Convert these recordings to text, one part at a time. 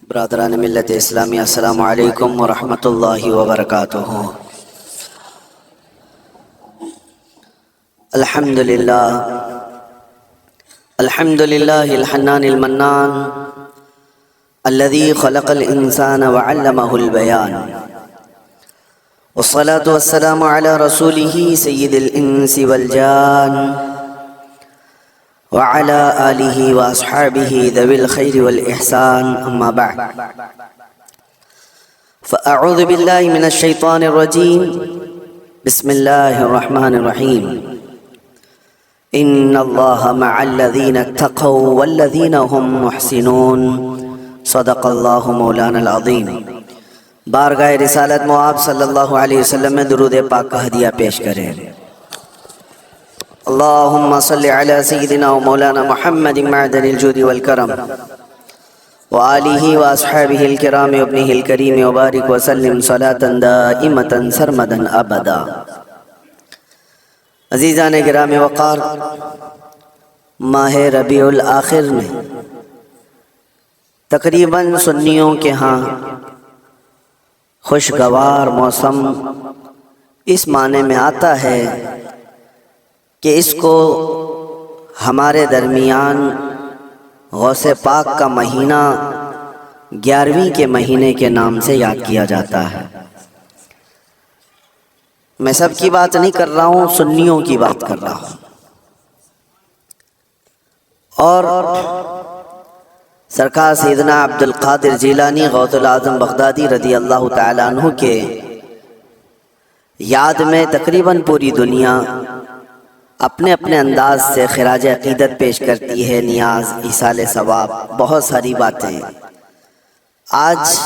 برادران ملت اسلامی، السلام علیکم ورحمۃ اللہ وبرکاتہ۔ الحمدللہ الحنان المنان الذي خلق الانسان وعلمه البيان، والصلاة والسلام على رسوله سید الانس والجان وعلى آلہ واصحابہ ذوی الخیر والإحسان، اما بعد فاعوذ باللہ من الشیطان الرجیم، بسم اللہ الرحمن الرحیم۔ ان اللہ مع الذین اتقوا والذین هم محسنون، صدق اللہ مولانا العظیم۔ بارگاہ رسالت مآب صلی اللہ علیہ وسلم میں درود پاک کا ہدیہ پیش کریں۔ اللہم صلی علی سیدنا و مولانا محمد معدن الجود والکرم وآلہ واصحابہ الکرام وابنہ الکریم وبارک وسلم صلاة دائمتا سرمدا ابدا۔ عزیزان گرام وقار، ماہ ربیع الاخر میں تقریباً سنیوں کے ہاں خوشگوار موسم اس معنی میں آتا ہے کہ اس کو ہمارے درمیان غوث پاک کا مہینہ 11ویں کے مہینے کے نام سے یاد کیا جاتا ہے۔ میں سب کی بات نہیں کر رہا ہوں، سنیوں کی بات کر رہا ہوں۔ اور سرکار سیدنا عبد القادر جیلانی غوث العظم بغدادی رضی اللہ تعالیٰ عنہ کے یاد میں تقریباً پوری دنیا اپنے اپنے انداز سے خراج عقیدت پیش کرتی ہے، نیاز، ایصال ثواب، بہت ساری باتیں۔ آج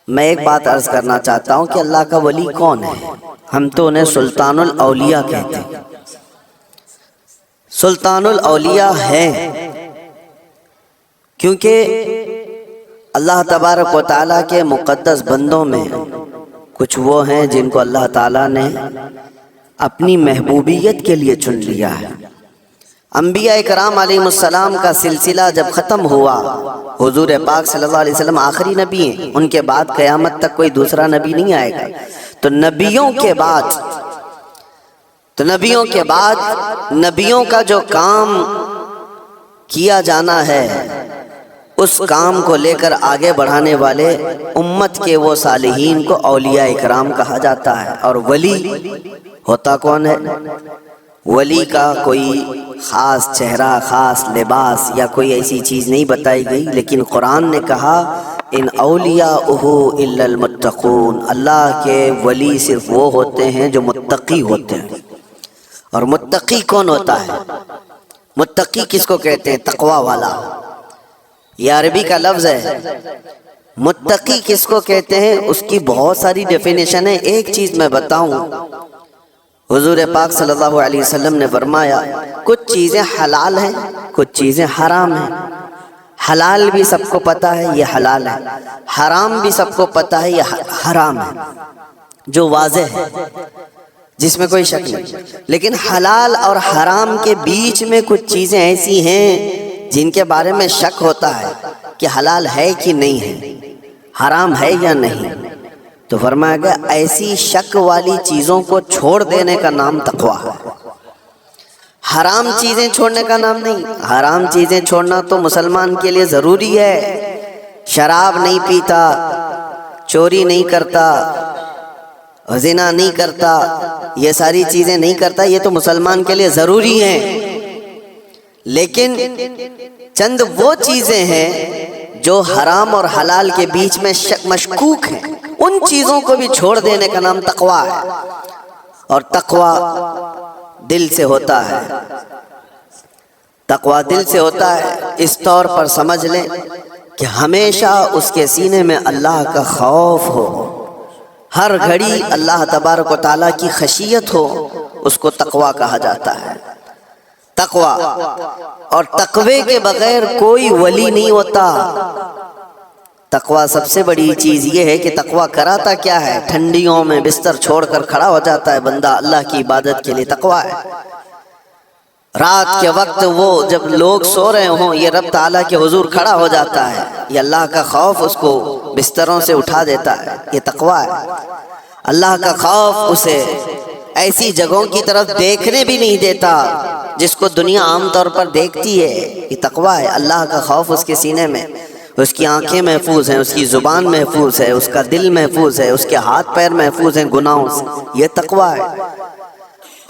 میں ایک بات عرض کرنا چاہتا ہوں کہ اللہ کا ولی کون ہے؟ ہم تو انہیں سلطان الاولیاء کہتے ہیں۔ سلطان الاولیاء ہیں کیونکہ اللہ تبارک و تعالیٰ کے مقدس بندوں میں کچھ وہ ہیں جن کو اللہ تعالیٰ نے اپنی محبوبیت کے لیے چن لیا ہے۔ انبیاء کرام علیہ السلام کا سلسلہ جب ختم ہوا، حضور پاک صلی اللہ علیہ وسلم آخری نبی ہیں، ان کے بعد قیامت تک کوئی دوسرا نبی نہیں آئے گا۔ تو نبیوں کے بعد نبیوں کا جو کام کیا جانا ہے، اس کام کو لے کر آگے بڑھانے والے امت کے وہ صالحین کو اولیاء اکرام کہا جاتا ہے۔ اور ولی ہوتا کون ہے؟ ولی کا کوئی خاص چہرہ، خاص لباس یا کوئی ایسی چیز نہیں بتائی گئی، لیکن قرآن نے کہا ان اولیاءہ الا المتقون، اللہ کے ولی صرف وہ ہوتے ہیں جو متقی ہوتے ہیں۔ اور متقی کون ہوتا ہے؟ متقی کس کو کہتے ہیں؟ تقوی والا، یہ عربی کا لفظ ہے۔ متقی کس کو کہتے ہیں؟ اس کی بہت ساری ڈیفینیشن ہے۔ ایک چیز میں بتاؤں، حضور پاک صلی اللہ علیہ وسلم نے فرمایا کچھ چیزیں حلال ہیں، کچھ چیزیں حرام ہیں۔ حلال بھی سب کو پتہ ہے یہ حلال ہے، حرام بھی سب کو پتہ ہے یہ حرام ہے، جو واضح ہے، جس میں کوئی شک نہیں۔ لیکن حلال اور حرام کے بیچ میں کچھ چیزیں ایسی ہیں جن کے بارے میں شک ہوتا ہے کہ حلال ہے کہ نہیں ہے، حرام ہے یا نہیں۔ تو فرمایا گیا ایسی شک والی چیزوں کو چھوڑ دینے کا نام تقویٰ ہے، حرام چیزیں چھوڑنے کا نام نہیں۔ حرام چیزیں چھوڑنا تو مسلمان کے لیے ضروری ہے۔ شراب نہیں پیتا، چوری نہیں کرتا، زنا نہیں کرتا، یہ ساری چیزیں نہیں کرتا، یہ تو مسلمان کے لیے ضروری ہیں۔ لیکن چند وہ چیزیں ہیں جو حرام اور حلال کے بیچ میں مشکوک ہیں، ان چیزوں کو بھی چھوڑ دینے کا نام تقویٰ ہے۔ اور تقویٰ دل سے ہوتا ہے، تقویٰ دل سے ہوتا ہے۔ اس طور پر سمجھ لیں کہ ہمیشہ اس کے سینے میں اللہ کا خوف ہو، ہر گھڑی اللہ تبارک و تعالیٰ کی خشیت ہو، اس کو تقویٰ کہا جاتا ہے۔ تقویٰ، اور تقوی کے بغیر کوئی ولی نہیں ہوتا۔ تقویٰ سب سے بڑی چیز یہ ہے کہ تقویٰ کراتا کیا ہے؟ ٹھنڈیوں میں بستر چھوڑ کر کھڑا ہو جاتا ہے بندہ اللہ کی عبادت کے لیے، تقویٰ ہے۔ رات کے وقت وہ جب لوگ سو رہے ہوں یہ رب تعالیٰ کے حضور کھڑا ہو جاتا ہے، یہ اللہ کا خوف اس کو بستروں سے اٹھا دیتا ہے، یہ تقویٰ ہے۔ اللہ کا خوف اسے ایسی جگہوں کی طرف دیکھنے بھی نہیں دیتا جس کو دنیا عام طور پر دیکھتی ہے، یہ تقویٰ ہے۔ اللہ کا خوف اس کے سینے میں، اس کی آنکھیں محفوظ ہیں، اس کی زبان محفوظ ہے، اس کا دل محفوظ ہے، اس کے ہاتھ پیر محفوظ ہیں گناہوں سے، یہ تقویٰ ہے۔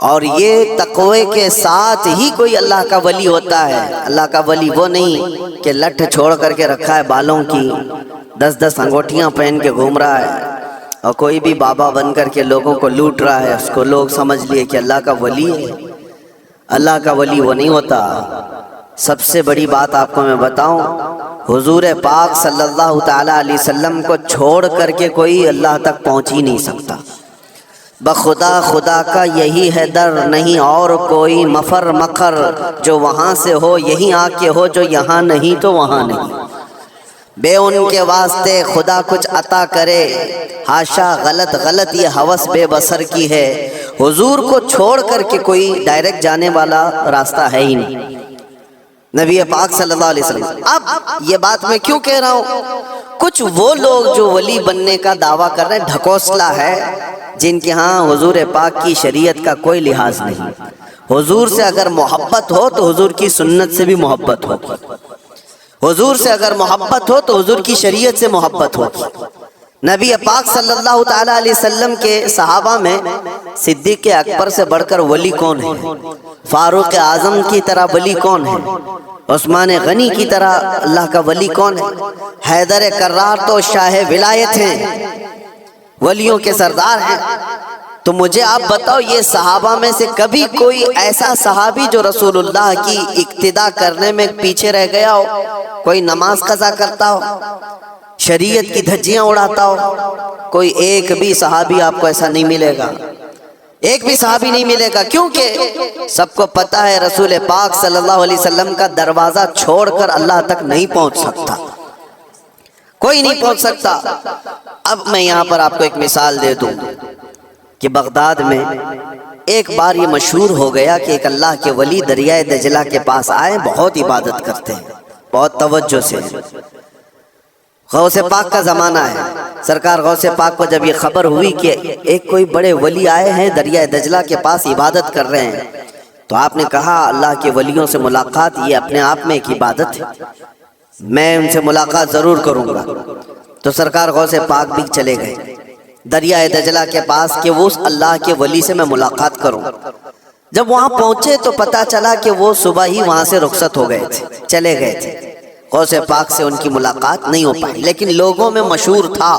اور یہ تقوی کے ساتھ ہی کوئی اللہ کا ولی ہوتا ہے۔ اللہ کا ولی وہ نہیں کہ لٹھ چھوڑ کر کے رکھا ہے بالوں کی، 10 انگوٹھیاں پہن کے گھوم رہا ہے اور کوئی بھی بابا بن کر کے لوگوں کو لوٹ رہا ہے، اس کو لوگ سمجھ لیے کہ اللہ کا ولی ہے۔ اللہ کا ولی وہ نہیں ہوتا۔ سب سے بڑی بات آپ کو میں بتاؤں، حضور پاک صلی اللہ تعالیٰ علیہ وسلم کو چھوڑ کر کے کوئی اللہ تک پہنچ ہی نہیں سکتا۔ بخدا خدا کا یہی ہے در، نہیں اور کوئی مفر مکر، جو وہاں سے ہو یہیں آ کے ہو، جو یہاں نہیں تو وہاں نہیں۔ بے ان کے واسطے خدا کچھ عطا کرے، ہاشا غلط یہ ہوس بے بصر کی ہے۔ حضور کو چھوڑ کر کے کوئی ڈائریکٹ جانے والا راستہ ہے ہی نہیں، نبی پاک صلی اللہ علیہ وسلم۔ اب یہ بات میں کیوں کہہ رہا ہوں، کچھ وہ لوگ جو ولی بننے کا دعویٰ کر رہے ہیں، ڈھکوسلا ہے، جن کے ہاں حضور پاک کی شریعت کا کوئی لحاظ نہیں۔ حضور سے اگر محبت ہو تو حضور کی سنت سے بھی محبت ہوگی، حضور سے اگر محبت ہو تو حضور کی شریعت سے محبت ہوگی۔ نبی پاک صلی اللہ تعالیٰ علیہ وسلم کے صحابہ میں صدیق اکبر سے بڑھ کر ولی کون ہے؟ فاروق اعظم کی طرح ولی کون ہے؟ عثمان غنی کی طرح اللہ کا ولی کون ہے؟ حیدر کرار تو شاہ ولایت ہیں، ولیوں کے سردار ہیں۔ تو مجھے آپ بتاؤ، یہ صحابہ میں سے کبھی کوئی ایسا صحابی جو رسول اللہ کی اقتداء کرنے میں پیچھے رہ گیا ہو، کوئی نماز قضا کرتا ہو، شریعت کی دھجیاں اڑاتا ہو؟ کوئی ایک بھی صحابی آپ کو ایسا نہیں ملے گا، ایک بھی صحابی نہیں ملے گا، کیونکہ سب کو پتا ہے رسول پاک صلی اللہ علیہ وسلم کا دروازہ چھوڑ کر اللہ تک نہیں پہنچ سکتا، کوئی نہیں پہنچ سکتا۔ اب میں یہاں پر آپ کو ایک مثال دے دوں کہ بغداد میں ایک بار یہ مشہور ہو گیا کہ ایک اللہ کے ولی دریائے دجلہ کے پاس آئے، بہت عبادت کرتے ہیں، بہت توجہ سے۔ غوث پاک کا زمانہ ہے، سرکار غوث پاک کو جب یہ خبر ہوئی کہ ایک کوئی بڑے ولی آئے ہیں دریائے دجلہ کے پاس عبادت کر رہے ہیں، تو آپ نے کہا اللہ کے ولیوں سے ملاقات یہ اپنے آپ میں ایک عبادت ہے، میں ان سے ملاقات ضرور کروں گا۔ تو سرکار غوث پاک بھی چلے گئے دریائے دجلہ کے پاس کہ وہ اس اللہ کے ولی سے میں ملاقات کروں۔ جب وہاں پہنچے تو پتا چلا کہ وہ صبح ہی وہاں سے رخصت ہو گئے تھے، چلے گئے تھے، غوث پاک سے ان کی ملاقات نہیں ہو پائی۔ لیکن لوگوں میں مشہور تھا،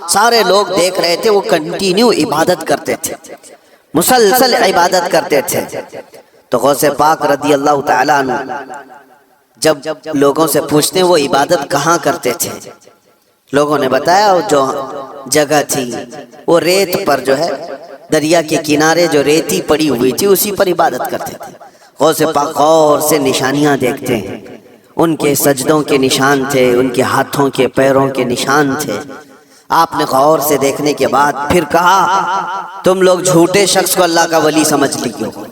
سارے لوگ دیکھ رہے تھے، وہ کنٹینیو عبادت کرتے تھے، مسلسل عبادت کرتے تھے۔ تو غوث پاک رضی اللہ تعالیٰ عنہ جب لوگوں سے پوچھتے ہیں وہ عبادت کہاں کرتے تھے، لوگوں نے بتایا وہ جو جگہ تھی وہ ریت پر جو ہے دریا کے کنارے جو ریتی پڑی ہوئی تھی اسی پر عبادت کرتے تھے۔ غوث پاک غور سے نشانیاں دیکھتے ہیں، ان کے سجدوں کے نشان تھے، ان کے ہاتھوں کے پیروں کے نشان تھے۔ آپ نے غور سے دیکھنے کے بعد پھر کہا تم لوگ جھوٹے شخص کو اللہ کا ولی سمجھ لیے ہو،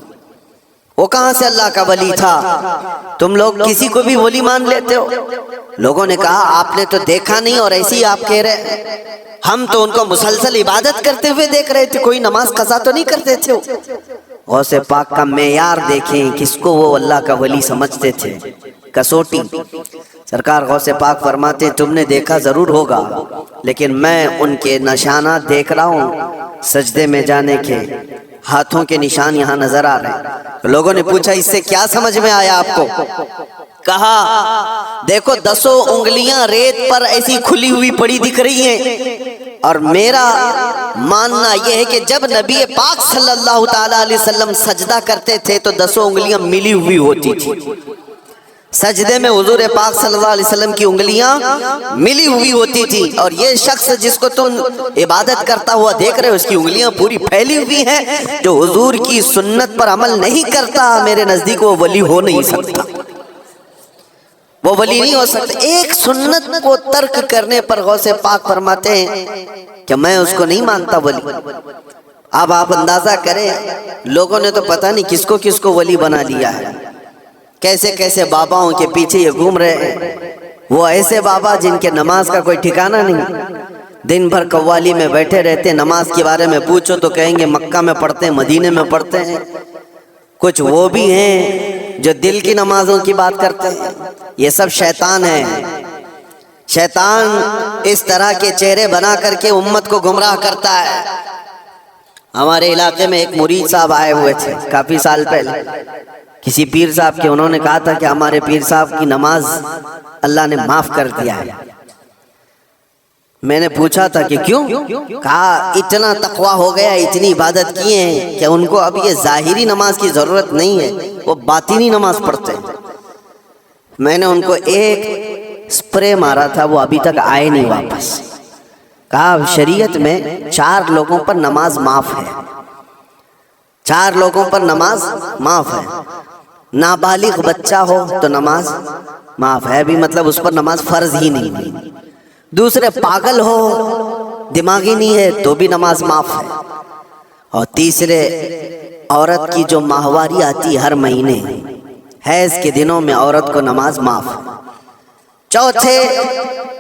وہ کہاں سے اللہ کا ولی تھا، تم لوگ کسی کو بھی ولی مان لیتے ہو۔ لوگوں نے کہا آپ نے تو دیکھا نہیں اور ایسے ہی آپ کہہ رہے ہیں، ہم تو ان کو مسلسل عبادت کرتے ہوئے دیکھ رہے تھے، کوئی نماز قضا تو نہیں کرتے تھے۔ غوث پاک کا معیار دیکھیں، کس کو وہ اللہ کا ولی سمجھتے تھے، کسوٹی۔ سرکار غوث پاک فرماتے تم نے دیکھا ضرور ہوگا لیکن میں ان کے نشانات دیکھ رہا ہوں، سجدے میں جانے کے ہاتھوں کے نشان یہاں نظر آ رہے ہیں۔ لوگوں نے پوچھا اس سے کیا سمجھ میں آیا آپ کو؟ کہا دیکھو 10 انگلیاں ریت پر ایسی کھلی ہوئی پڑی دکھ رہی ہیں، اور میرا ماننا یہ ہے کہ جب نبی پاک صلی اللہ تعالیٰ علیہ وسلم سجدہ کرتے تھے تو 10 انگلیاں ملی ہوئی ہوتی تھی، سجدے میں حضور پاک صلی اللہ علیہ وسلم کی انگلیاں ملی ہوئی ہوتی تھی، اور یہ شخص جس کو تم عبادت کرتا ہوا دیکھ رہے ہو اس کی انگلیاں پوری پھیلی ہوئی ہیں، جو حضور کی سنت پر عمل نہیں کرتا میرے نزدیک وہ ولی ہو نہیں سکتا، وہ ولی نہیں ہو سکتا۔ ایک سنت کو ترک کرنے پر غوث پاک فرماتے ہیں کہ میں اس کو نہیں مانتا ولی۔ اب آپ اندازہ کریں لوگوں نے تو پتہ نہیں کس کو ولی بنا لیا ہے۔ کیسے کیسے باباؤں کے پیچھے یہ گھوم رہے ہیں، وہ ایسے بابا جن کے نماز کا کوئی ٹھکانہ نہیں، دن بھر قوالی میں بیٹھے رہتے، نماز کے بارے میں پوچھو تو کہیں گے مکہ میں پڑھتے ہیں، مدینے میں پڑھتے ہیں۔ کچھ وہ بھی ہیں جو دل کی نمازوں کی بات کرتے ہیں، یہ سب شیطان ہے۔ شیطان اس طرح کے چہرے بنا کر کے امت کو گمراہ کرتا ہے۔ ہمارے علاقے میں ایک مرید صاحب آئے ہوئے تھے کافی سال پہلے، کسی پیر صاحب کے، انہوں نے کہا تھا کہ ہمارے پیر صاحب کی نماز اللہ نے معاف کر دیا ہے۔ میں نے پوچھا تھا کہ کیوں؟ کہا اتنا تقویٰ ہو گیا، اتنی عبادت کیے ہیں کہ ان کو اب یہ ظاہری نماز کی ضرورت نہیں ہے، وہ باطنی نماز پڑھتے ہیں۔ میں نے ان کو ایک سپرے مارا تھا، وہ ابھی تک آئے نہیں واپس۔ کہا شریعت میں 4 لوگوں پر نماز معاف ہے، 4 لوگوں پر نماز معاف ہے۔ نابالغ بچہ ہو تو نماز معاف ہے، بھی مطلب اس پر نماز فرض ہی نہیں۔ دوسرے پاگل ہو، دماغی نہیں ہے تو بھی نماز معاف ہے۔ اور تیسرے عورت کی جو ماہواری آتی ہر مہینے، حیض کے دنوں میں عورت کو نماز معاف ہے۔ چوتھے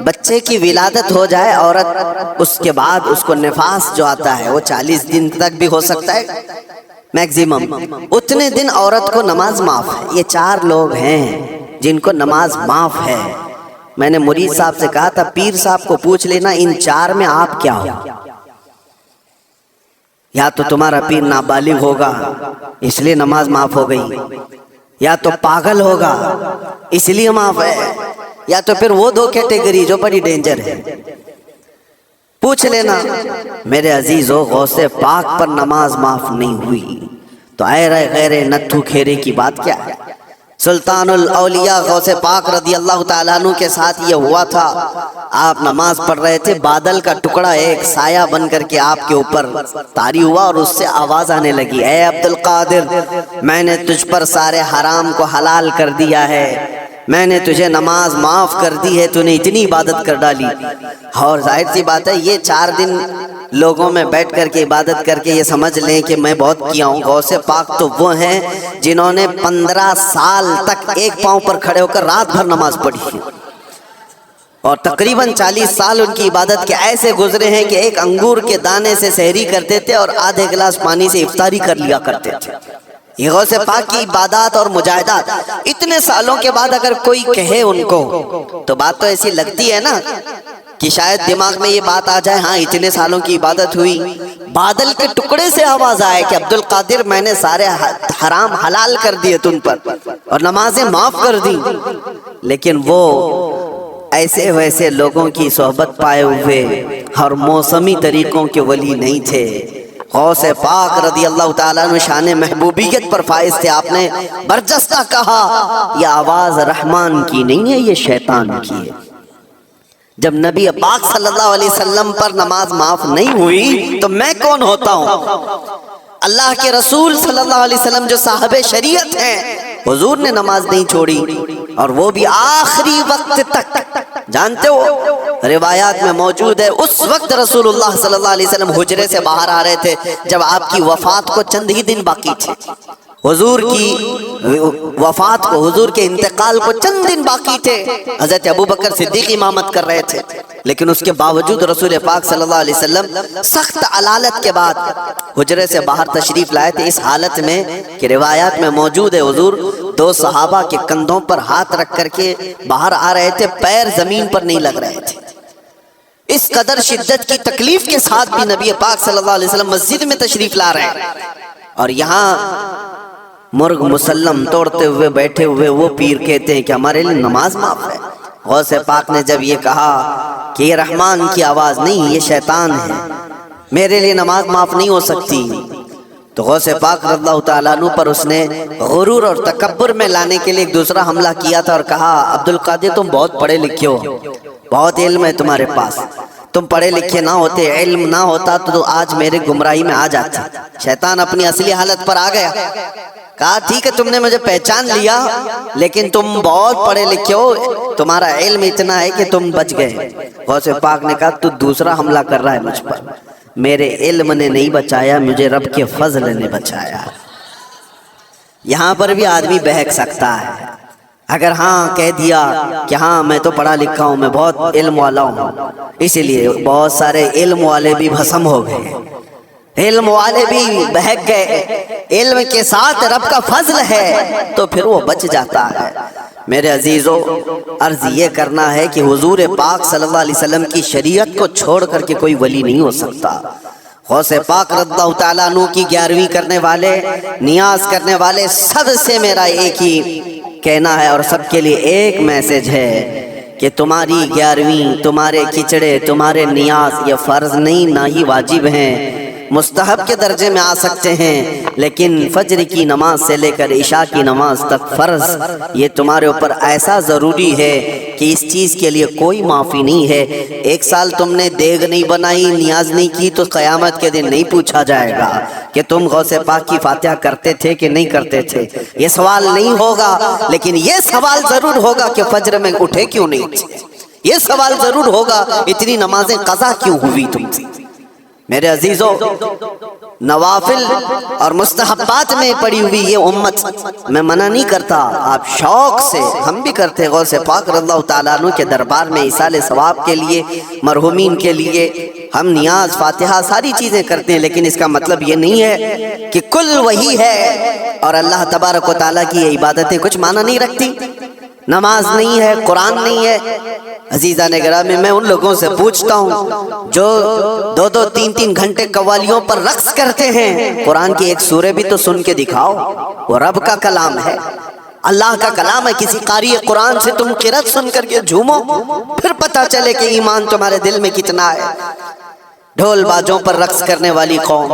بچے کی ولادت ہو جائے عورت، اس کے بعد اس کو نفاس جو آتا ہے وہ 40 دن تک بھی ہو سکتا ہے میکزیمم، اتنے دن عورت کو نماز معاف ہے۔ یہ 4 لوگ ہیں جن کو نماز معاف ہے۔ میں نے مرید صاحب سے کہا تھا پیر صاحب کو پوچھ لینا ان 4 میں آپ کیا ہو؟ یا تو تمہارا پیر نابالغ ہوگا اس لیے نماز معاف ہو گئی، یا تو پاگل ہوگا اس لیے معاف ہے، یا تو پھر وہ 2 کیٹیگری جو بڑی ڈینجر ہے۔ پوچھ لینا میرے عزیزو، غوث پاک پر نماز معاف نہیں ہوئی تو اے رے غیر نتھو کھیرے کی بات کیا ہے؟ سلطان الاولیاء غوث پاک رضی اللہ تعالیٰ عنہ کے ساتھ یہ ہوا تھا، آپ نماز پڑھ رہے تھے، بادل کا ٹکڑا ایک سایہ بن کر کے آپ کے اوپر طاری ہوا اور اس سے آواز آنے لگی، اے عبدالقادر میں نے تجھ پر سارے حرام کو حلال کر دیا ہے، میں نے تجھے نماز معاف کر دی ہے، تو نے اتنی عبادت کر ڈالی۔ اور ظاہر سی بات ہے یہ 4 دن لوگوں میں بیٹھ کر کے عبادت کر کے یہ سمجھ لیں کہ میں بہت کیا ہوں۔ غوث پاک تو وہ ہیں جنہوں نے 15 سال تک ایک پاؤں پر کھڑے ہو کر رات بھر نماز پڑھی، اور تقریباً 40 سال ان کی عبادت کے ایسے گزرے ہیں کہ ایک انگور کے دانے سے سحری کرتے تھے اور آدھے گلاس پانی سے افطاری کر لیا کرتے تھے۔ یہ غوث پاک کی عبادات اور مجاہدات، اتنے سالوں کے بعد اگر کوئی کہے ان کو تو بات تو ایسی لگتی ہے نا کہ شاید دماغ میں یہ بات آ جائے، ہاں اتنے سالوں کی عبادت ہوئی، بادل کے ٹکڑے سے آواز آئے کہ عبدالقادر میں نے سارے حرام حلال کر دیے تم پر اور نمازیں معاف کر دی۔ لیکن وہ ایسے ویسے لوگوں کی صحبت پائے ہوئے اور موسمی طریقوں کے ولی نہیں تھے۔ غوث پاک رضی اللہ تعالیٰ عنہ شان محبوبیت پر فائز تھے۔ آپ نے برجستہ کہا یہ آواز رحمان کی نہیں ہے، یہ شیطان کی ہے۔ جب نبی پاک صلی اللہ علیہ وسلم پر نماز معاف نہیں ہوئی تو میں کون ہوتا ہوں؟ اللہ کے رسول صلی اللہ علیہ وسلم جو صاحب شریعت ہیں، حضور نے نماز نہیں چھوڑی، اور وہ بھی آخری وقت تک۔ جانتے ہو روایات میں موجود ہے اس وقت رسول اللہ صلی اللہ علیہ وسلم حجرے سے باہر آ رہے تھے جب آپ کی وفات کو چند ہی دن باقی تھے۔ حضور کی وفات کو، حضور کے انتقال کو چند دن باقی تھے۔ حضرت ابوبکر صدیق امامت کر رہے تھے، لیکن اس کے باوجود رسول پاک صلی اللہ علیہ وسلم سخت علالت کے بعد حجرے سے باہر تشریف لائے تھے، اس حالت میں کہ روایات میں موجود ہے حضور 2 صحابہ کے کندھوں پر ہاتھ رکھ کر کے باہر آ رہے تھے، پیر زمین پر نہیں لگ رہے تھے۔ اس قدر شدت کی تکلیف کے ساتھ بھی نبی پاک صلی اللہ علیہ وسلم مسجد میں تشریف لا رہے ہیں، اور یہاں مرغ مسلم توڑتے ہوئے بیٹھے ہوئے وہ پیر کہتے ہیں کہ ہمارے لیے نماز معاف ہے۔ غوث پاک نے جب یہ کہا کہ یہ رحمان کی آواز نہیں، یہ شیطان ہے، میرے لیے نماز معاف نہیں ہو سکتی، تو غوث پاک رضی اللہ تعالیٰ عنہ پر اس نے غرور اور تکبر میں لانے کے لیے ایک دوسرا حملہ کیا تھا اور کہا عبدالقادر تم بہت پڑھے لکھے ہو، بہت علم ہے تمہارے پاس، تم پڑھے لکھے نہ ہوتے، علم نہ ہوتا تو آج میرے گمراہی میں آ جاتے۔ شیطان اپنی اصلی حالت پر آ گیا، کہا ٹھیک ہے تم نے مجھے پہچان لیا، لیکن تم بہت پڑھے لکھے ہو، تمہارا علم اتنا ہے کہ تم بچ گئے۔ غوث پاک نے کہا تو دوسرا حملہ کر رہا ہے مجھ پر، میرے علم نے نہیں بچایا، مجھے رب کے فضل نے بچایا۔ یہاں پر بھی آدمی بہک سکتا ہے، اگر ہاں کہہ دیا کہ ہاں میں تو پڑھا لکھا ہوں، میں بہت علم والا ہوں، اسی لیے بہت سارے علم والے بھی بھسم ہو گئے، علم والے بھی بہک گئے۔ علم کے ساتھ رب کا فضل ہے تو پھر وہ بچ جاتا ہے۔ میرے عزیزو، عرض یہ کرنا ہے کہ حضور پاک صلی اللہ علیہ وسلم کی شریعت کو چھوڑ کر کے کوئی ولی نہیں ہو سکتا۔ غوث پاک رضی اللہ تعالیٰ عنہ کی 11ویں کرنے والے، نیاز کرنے والے، سب سے میرا ایک ہی کہنا ہے اور سب کے لیے ایک میسج ہے کہ تمہاری 11ویں، تمہارے کچڑے، تمہارے نیاز یہ فرض نہیں، نہ ہی واجب ہیں، مستحب کے درجے میں آ سکتے ہیں، لیکن فجر کی نماز سے لے کر عشاء کی نماز تک فرض یہ تمہارے اوپر ایسا ضروری ہے کہ اس چیز کے لیے کوئی معافی نہیں ہے۔ ایک سال تم نے دیگ نہیں بنائی، نیاز نہیں کی، تو قیامت کے دن نہیں پوچھا جائے گا کہ تم غوث پاک کی فاتحہ کرتے تھے کہ نہیں کرتے تھے، یہ سوال نہیں ہوگا، لیکن یہ سوال ضرور ہوگا کہ فجر میں اٹھے کیوں نہیں تھے، یہ سوال ضرور ہوگا اتنی نمازیں قضا کیوں ہوئی تم سے۔ میرے عزیزو، نوافل اور مستحبات میں پڑی ہوئی یہ امت، میں منع نہیں کرتا، آپ شوق سے، ہم بھی کرتے غوث پاک رضی اللہ تعالیٰ عنہ کے دربار میں ایصال ثواب کے لیے، مرحومین کے لیے ہم نیاز، فاتحہ، ساری چیزیں کرتے ہیں، لیکن اس کا مطلب یہ نہیں ہے کہ کل وہی ہے اور اللہ تبارک و تعالیٰ کی یہ عبادتیں کچھ معنی نہیں رکھتی، نماز نہیں ہے، قرآن نہیں ہے۔ عزیزان گرامی، میں ان لوگوں سے پوچھتا ہوں جو 2-3 گھنٹے قوالیوں پر رقص کرتے ہیں، قرآن کی ایک سورہ بھی تو سن کے دکھاؤ، وہ رب کا کلام ہے، اللہ کا کلام ہے۔ کسی قاری قرآن سے تم قرأت سن کر کے جھومو، پھر پتہ چلے کہ ایمان تمہارے دل میں کتنا ہے۔ ڈھول باجوں پر رقص کرنے والی قوم،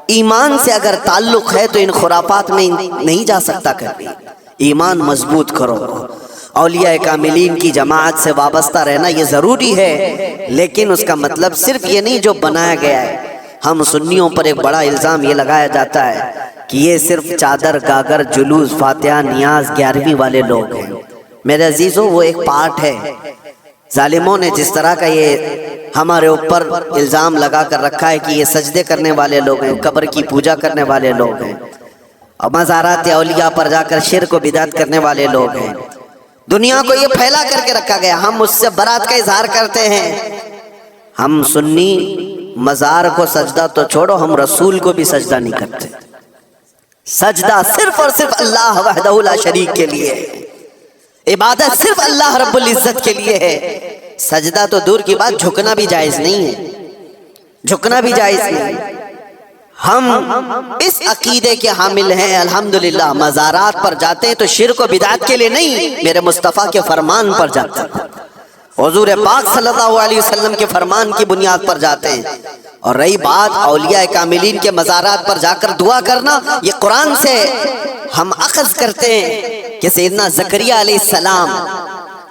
ایمان سے اگر تعلق ہے تو ان خرافات میں نہیں جا سکتا کبھی۔ ایمان مضبوط کرو، اولیاء کاملین کی جماعت سے وابستہ رہنا یہ ضروری ہے، لیکن اس کا مطلب صرف یہ نہیں جو بنایا گیا ہے۔ ہم سنیوں پر ایک بڑا الزام یہ لگایا جاتا ہے کہ یہ صرف چادر، گاگر، جلوس، فاتحہ، نیاز، 11ویں والے لوگ ہیں۔ میرے عزیزو، وہ ایک پارٹ ہے۔ ظالموں نے جس طرح کا یہ ہمارے اوپر الزام لگا کر رکھا ہے کہ یہ سجدے کرنے والے لوگ ہیں، قبر کی پوجا کرنے والے لوگ ہیں، اور مزارات اولیاء پر جا کر شرک و بدعت کرنے والے لوگ ہیں، دنیا کو یہ پھیلا کر کے رکھا گیا۔ ہم اس سے برات کا اظہار کرتے ہیں۔ ہم سنی مزار کو سجدہ تو چھوڑو، ہم رسول کو بھی سجدہ نہیں کرتے۔ سجدہ صرف اور صرف اللہ وحدہ لا شریک کے لیے ہے، عبادت صرف اللہ رب العزت کے لیے ہے۔ سجدہ تو دور کی بات، جھکنا بھی جائز نہیں ہے، جھکنا بھی جائز نہیں۔ ہم اس عقیدے کے حامل ہیں، الحمدللہ، مزارات پر جاتے ہیں تو شرک و بدعت کے لیے نہیں، میرے مصطفیٰ کے فرمان پر جاتے ہیں، حضور پاک صلی اللہ علیہ وسلم کے فرمان کی بنیاد پر جاتے ہیں۔ اور رہی بات اولیاء کاملین کے مزارات پر جا کر دعا کرنا، یہ قرآن سے ہم اخذ کرتے ہیں کہ سیدنا زکریہ علیہ السلام،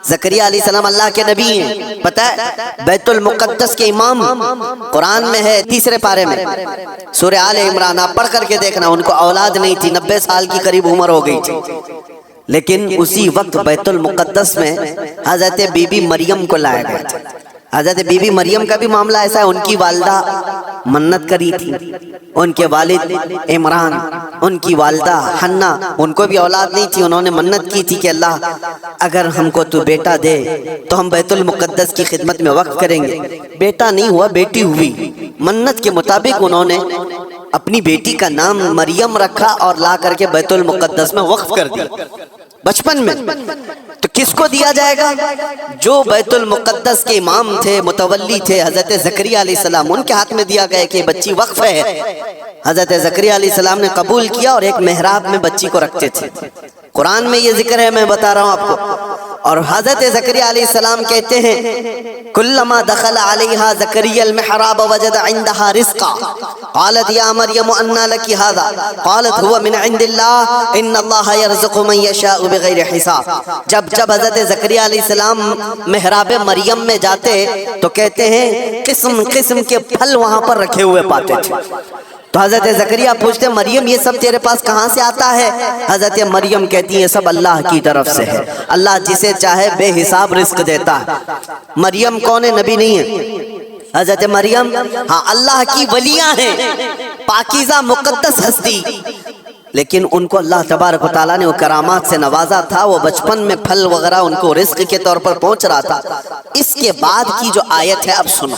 زکریہ علیہ السلام اللہ کے نبی ہیں، پتہ ہے بیت المقدس کے امام، قرآن میں ہے 3 پارے میں، سورہ آل عمران، آپ پڑھ کر کے دیکھنا، ان کو اولاد نہیں تھی، 90 سال کی قریب عمر ہو گئی تھی، لیکن اسی وقت بیت المقدس میں حضرت بی بی مریم کو لایا گیا تھا۔ حضرت بی بی مریم کا بھی معاملہ ایسا ہے، ان کی والدہ منت کری تھی، ان کے والد عمران، ان کی والدہ حنا، ان کو بھی اولاد نہیں تھی، انہوں نے منت کی تھی کہ اللہ اگر ہم کو تو بیٹا دے تو ہم بیت المقدس کی خدمت میں وقف کریں گے۔ بیٹا نہیں ہوا، بیٹی ہوئی۔ منت کے مطابق انہوں نے اپنی بیٹی کا نام مریم رکھا اور لا کر کے بیت المقدس میں وقف کر دیا بچپن میں۔ تو کس کو دیا جائے گا؟ جو بیت المقدس کے امام تھے، متولی تھے، حضرت زکریا علیہ السلام، ان کے ہاتھ میں دیا گیا کہ بچی وقف ہے۔ حضرت زکریا علیہ السلام نے قبول کیا اور ایک محراب میں بچی کو رکھتے تھے۔ قرآن میں یہ ذکر ہے، میں بتا رہا ہوں آپ کو۔ اور حضرت زکریا علیہ السلام کہتے ہیں کلما دخل علیہا زکریا المحراب وجد عندها رزقا قالت یا مریم انا لکی هذا قالت هو من عند اللہ ان اللہ یرزق من یشاء بغیر حساب۔ جب حضرت زکریا علیہ السلام محراب مریم میں جاتے تو کہتے ہیں قسم قسم کے پھل وہاں پر رکھے ہوئے پاتے تھے۔ تو حضرت زکریا پوچھتے مریم یہ سب تیرے پاس کہاں سے آتا ہے؟ حضرت مریم کہتی ہیں سب اللہ کی طرف سے ہے، اللہ جسے چاہے بے حساب رزق دیتا ہے۔ مریم کون ہے؟ نبی نہیں ہے۔ حضرت مریم ہاں اللہ کی ولیاں ہیں، پاکیزہ مقدس ہستی، لیکن ان کو اللہ تبارک و تعالیٰ نے وہ کرامات سے نوازا تھا، وہ بچپن میں پھل وغیرہ ان کو رزق کے طور پر پہنچ رہا تھا۔ اس کے بعد کی جو آیت ہے اب سنو،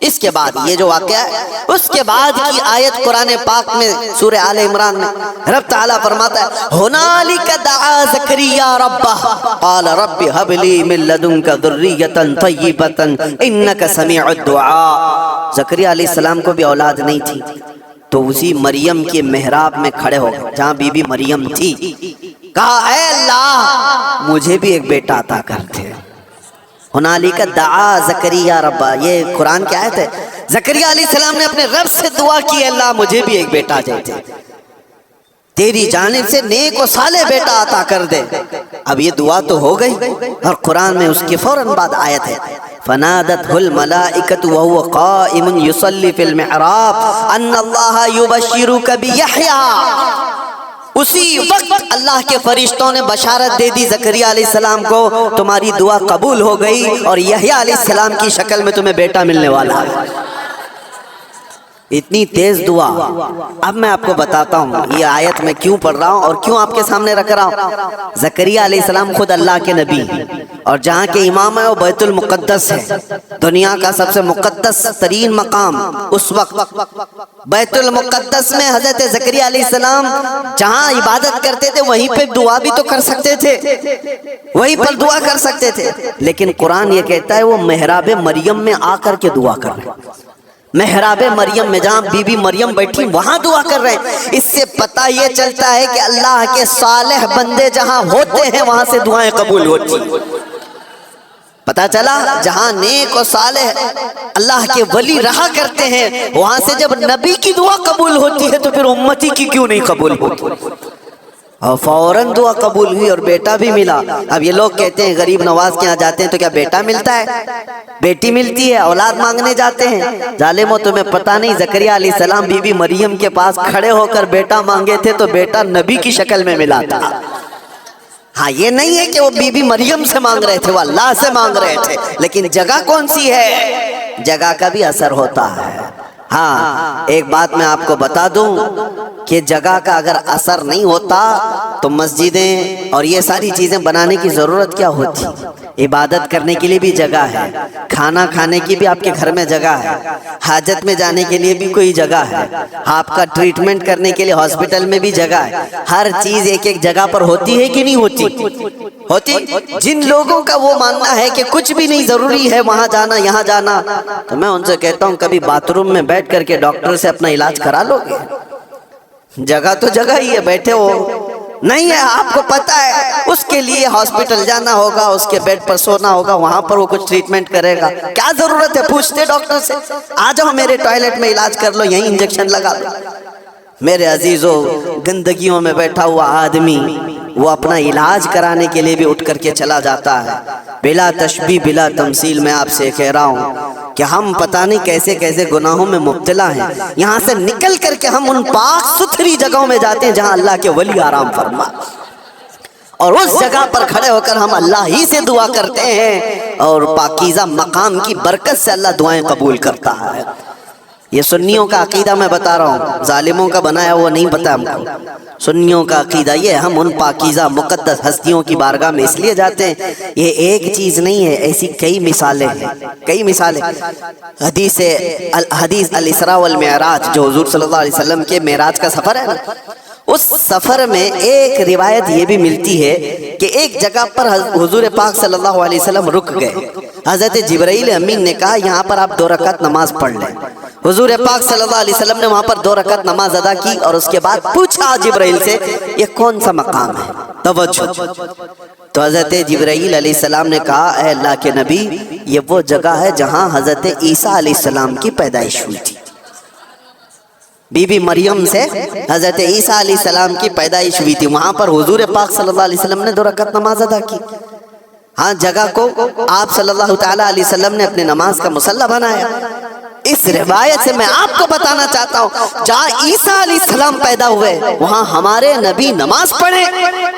اس کے بعد یہ جو واقعہ ہے اس کے بعد کی آیت قرآن پاک میں سورہ آل عمران میں رب تعالیٰ فرماتا ہے ہنالک دعا زکریا ربہ قال رب ہب لی من لدنک ذریۃ طیبۃ انک سمیع الدعاء۔ زکریا علیہ السلام کو بھی اولاد نہیں تھی، تو اسی مریم کے محراب میں کھڑے ہو گئے جہاں بی بی مریم تھی، کہا اے اللہ مجھے بھی ایک بیٹا عطا کر دے۔ ہنالک دعا زکریا ربا، یہ قرآن کی آیت ہے۔ زکریا علیہ السلام نے اپنے رب سے دعا کی، اللہ مجھے بھی ایک بیٹا دے دے، تیری جانب سے نیک و صالح بیٹا عطا کر دے۔ اب یہ دعا تو ہو گئی، اور قرآن میں اس کے فوراً بعد آیت ہے فنادته الملائکۃ وهو قائم یصلی فی المحراب ان اللہ یبشرک بیحییٰ۔ اسی وقت اللہ کے فرشتوں نے بشارت دے دی زکریا علیہ السلام کو، تمہاری دعا قبول ہو گئی اور یحییٰ علیہ السلام کی شکل میں تمہیں بیٹا ملنے والا ہے۔ اتنی تیز دعا۔ اب میں آپ کو بتاتا ہوں یہ آیت میں کیوں پڑھ رہا ہوں اور کیوں آپ کے سامنے رکھ رہا ہوں۔ زکریا علیہ السلام خود اللہ کے نبی اور جہاں کے امام ہے وہ بیت المقدس ہے، دنیا کا سب سے مقدس ترین مقام۔ اس وقت بیت المقدس میں حضرت زکریا علیہ السلام جہاں عبادت کرتے تھے وہیں پہ دعا بھی تو کر سکتے تھے، وہیں پر دعا کر سکتے تھے، لیکن قرآن یہ کہتا ہے وہ محراب مریم میں آ کر کے دعا کر رہے ہیں۔ محراب مریم میں جہاں بی بی مریم بیٹھی وہاں دعا کر رہے ہیں۔ اس سے پتہ یہ چلتا ہے کہ اللہ کے صالح بندے جہاں ہوتے ہیں وہاں سے دعائیں قبول ہوتی ہیں۔ پتہ چلا جہاں نیک و صالح اللہ کے ولی رہا کرتے ہیں وہاں سے جب نبی کی دعا قبول ہوتی ہے تو پھر امتی کی کیوں نہیں قبول ہوتی؟ اور فوراً دعا قبول ہوئی اور بیٹا بھی ملا۔ اب یہ لوگ کہتے ہیں غریب نواز کے یہاں جاتے ہیں تو کیا بیٹا ملتا ہے؟ بیٹی ملتی ہے، اولاد مانگنے جاتے ہیں۔ ظالمو تمہیں پتہ نہیں زکریا علیہ السلام بی بی مریم کے پاس کھڑے ہو کر بیٹا مانگے تھے تو بیٹا نبی کی شکل میں ملا تھا۔ ہاں یہ نہیں ہے کہ وہ بی بی مریم سے مانگ رہے تھے، وہ اللہ سے مانگ رہے تھے، لیکن جگہ کون سی ہے؟ جگہ کا بھی اثر ہوتا ہے۔ ہاں ایک بات میں آپ کو بتا دوں کہ جگہ کا اگر اثر نہیں ہوتا تو مسجدیں اور یہ ساری چیزیں بنانے کی ضرورت کیا ہوتی؟ عبادت کرنے کے لیے بھی جگہ ہے، کھانا کھانے کی بھی آپ کے گھر میں جگہ ہے، حاجت میں جانے کے لیے بھی کوئی جگہ ہے، آپ کا ٹریٹمنٹ کرنے کے لیے ہاسپٹل میں بھی جگہ ہے۔ ہر چیز ایک ایک جگہ پر ہوتی ہے کہ نہیں ہوتی؟ ہوتی۔ جن لوگوں کا وہ ماننا ہے کہ کچھ بھی نہیں ضروری ہے وہاں جانا یہاں جانا، تو میں ان سے کہتا ہوں کبھی باتھ روم میں بیٹھ کر کے ڈاکٹر سے اپنا علاج کرا لو گے؟ جگہ تو جگہ ہی ہے، بیٹھے ہو نہیں ہے، آپ کو پتہ ہے اس کے لیے ہاسپٹل جانا ہوگا، اس کے بیڈ پر سونا ہوگا، وہاں پر وہ کچھ ٹریٹمنٹ کرے گا۔ کیا ضرورت ہے پوچھتے ڈاکٹر سے آ جاؤ میرے ٹوائلٹ میں علاج کر لو، یہیں انجیکشن لگا لو۔ میرے عزیزو گندگیوں میں بیٹھا ہوا آدمی وہ اپنا علاج کرانے کے لیے بھی اٹھ کر کے چلا جاتا ہے۔ بلا تشبیہ بلا تمثیل میں آپ سے کہہ رہا ہوں کہ ہم پتہ نہیں کیسے کیسے گناہوں میں مبتلا ہیں، یہاں سے نکل کر کے ہم ان پاک ستھری جگہوں میں جاتے ہیں جہاں اللہ کے ولی آرام فرما، اور اس جگہ پر کھڑے ہو کر ہم اللہ ہی سے دعا کرتے ہیں اور پاکیزہ مقام کی برکت سے اللہ دعائیں قبول کرتا ہے۔ یہ سنیوں کا عقیدہ میں بتا رہا ہوں، ظالموں کا بنایا وہ نہیں پتا ہم کو۔ سنیوں کا عقیدہ یہ ہے ہم ان پاکیزہ مقدس ہستیوں کی بارگاہ میں اس لیے جاتے ہیں، یہ ایک چیز نہیں ہے، ایسی کئی مثالیں ہیں، کئی مثالیں۔ حدیث الاسراء والمعراج جو حضور صلی اللہ علیہ وسلم کے معراج کا سفر ہے نا، اس سفر میں ایک روایت یہ بھی ملتی ہے کہ ایک جگہ پر حضور پاک صلی اللہ علیہ وسلم رک گئے۔ حضرت جبرائیل امین نے کہا یہاں پر آپ 2 رکعت نماز پڑھ لیں۔ حضور پاک صلی اللہ علیہ وسلم نے وہاں پر 2 رکعت نماز ادا کی اور اس کے بعد پوچھا جبرائیل سے یہ کون سا مقام ہے؟ توجہ۔ تو حضرت جبرائیل علیہ السلام نے کہا اے اللہ کے نبی یہ وہ جگہ ہے جہاں حضرت عیسیٰ علیہ السلام کی پیدائش ہوئی تھی۔ بی بی مریم سے حضرت عیسیٰ علیہ السلام کی پیدائش ہوئی تھی، وہاں پر حضور پاک صلی اللہ علیہ وسلم نے 2 رکعت نماز ادا کی۔ ہاں جگہ کو آپ صلی اللہ تعالیٰ علیہ وسلم نے اپنے نماز کا مصلی بنایا۔ اس روایت سے میں آپ کو بتانا چاہتا ہوں جہاں عیسیٰ علیہ السلام پیدا ہوئے وہاں ہمارے نبی نماز پڑھے،